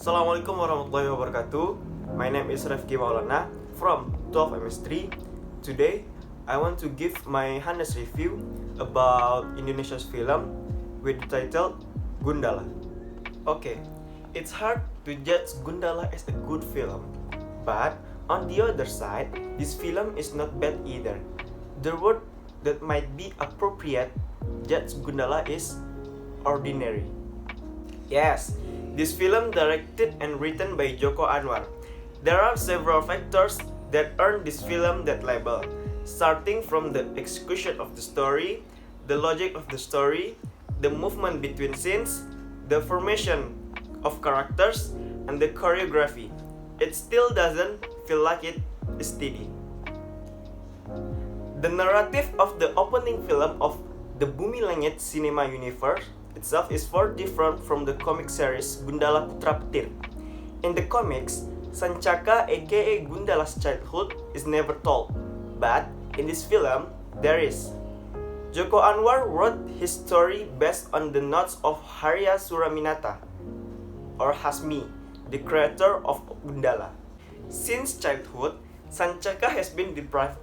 Assalamualaikum warahmatullahi wabarakatuh. My name is Rifki Maulana from 12MS3. Today, I want to give my honest review about Indonesia's film with the title Gundala. Okay, it's hard to judge Gundala as a good film, but on the other side, this film is not bad either. The word that might be appropriate judge Gundala is ordinary. Yes, this film directed and written by Joko Anwar. There are several factors that earn this film that label, starting from the execution of the story, the logic of the story, the movement between scenes, the formation of characters, and the choreography. It still doesn't feel like it is steady. The narrative of the opening film of the Bumi Langit cinema universe itself is far different from the comic series Gundala Putra Petir. In the comics, Sancaka aka Gundala's childhood is never told, but in this film, there is. Joko Anwar wrote his story based on the notes of Harya Suraminata, or Hasmi, the creator of Gundala. Since childhood, Sancaka has been deprived.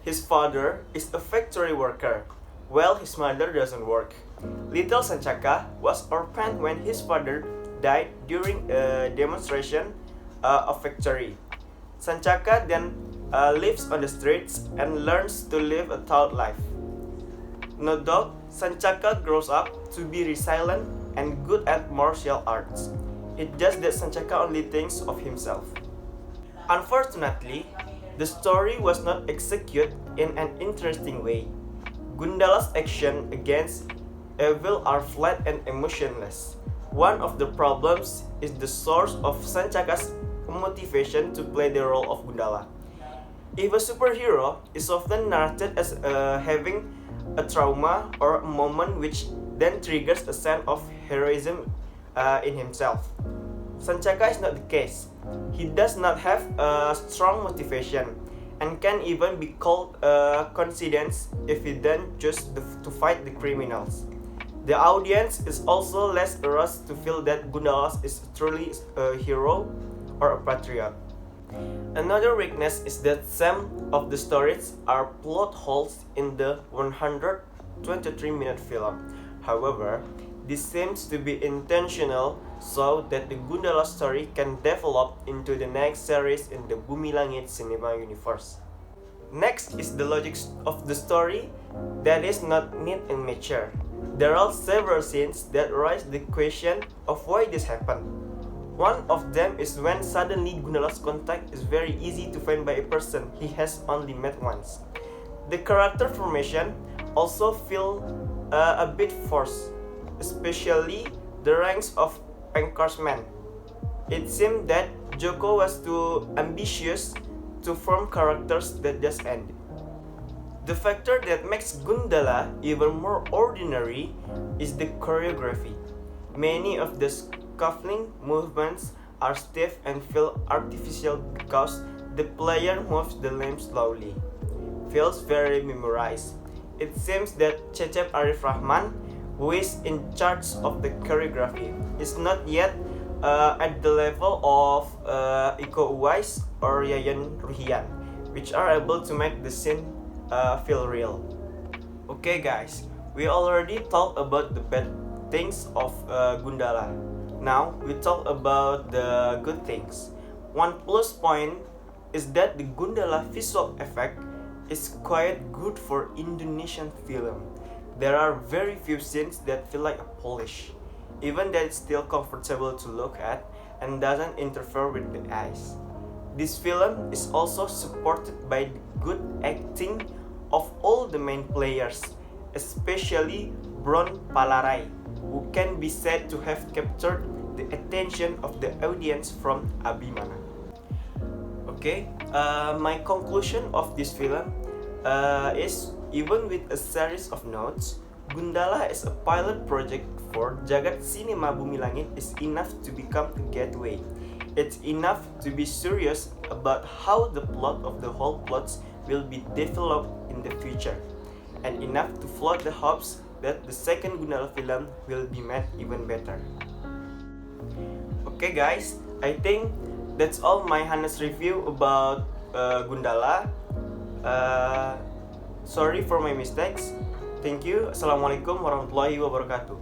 His father is a factory worker, while his mother doesn't work. Little Sancaka was orphaned when his father died during a demonstration of factory. Sancaka then lives on the streets and learns to live a thought life. No doubt, Sancaka grows up to be resilient and good at martial arts. It's just that Sancaka only thinks of himself. Unfortunately, the story was not executed in an interesting way. Gundala's action against evil are flat and emotionless. One of the problems is the source of Sancaka's motivation to play the role of Gundala. If a superhero is often narrated as having a trauma or a moment which then triggers a sense of heroism in himself, Sancaka is not the case. He does not have a strong motivation and can even be called coincidence if he then chooses to fight the criminals. The audience is also less aroused to feel that Gundala is truly a hero or a patriot. Another weakness is that some of the stories are plot holes in the 123-minute film. However, this seems to be intentional so that the Gundala story can develop into the next series in the Bumi Langit cinema universe. Next is the logic of the story that is not neat and mature. There are several scenes that raise the question of why this happened. One of them is when suddenly Gundala's contact is very easy to find by a person he has only met once. The character formation also feel a bit forced, especially the ranks of Pengkorsman. It seemed that Joko was too ambitious to form characters that just end. The factor that makes Gundala even more ordinary is the choreography. Many of the scuffling movements are stiff and feel artificial because the player moves the limbs slowly. Feels very memorized. It seems that Cecep Arif Rahman, who is in charge of the choreography, is not yet at the level of Iko Uwais or Yayan Ruhian, which are able to make the scene feel real. Okay guys, we already talked about the bad things of Gundala. Now we talk about the good things. One plus point is that the Gundala visual effect is quite good for Indonesian film. There are very few scenes that feel like a polish, even that it's still comfortable to look at and doesn't interfere with the eyes. This film is also supported by the good acting of all the main players, especially Bron Palarai, who can be said to have captured the attention of the audience from Abimana. Okay, my conclusion of this film is even with a series of notes, Gundala as a pilot project for Jagad Cinema Bumi Langit is enough to become a gateway. It's enough to be serious about how the plot of the whole plots will be developed in the future, and enough to float the hopes that the second Gundala film will be made even better. Okay guys, I think that's all my honest review about Gundala. Sorry for my mistakes. Thank you. Assalamualaikum warahmatullahi wabarakatuh.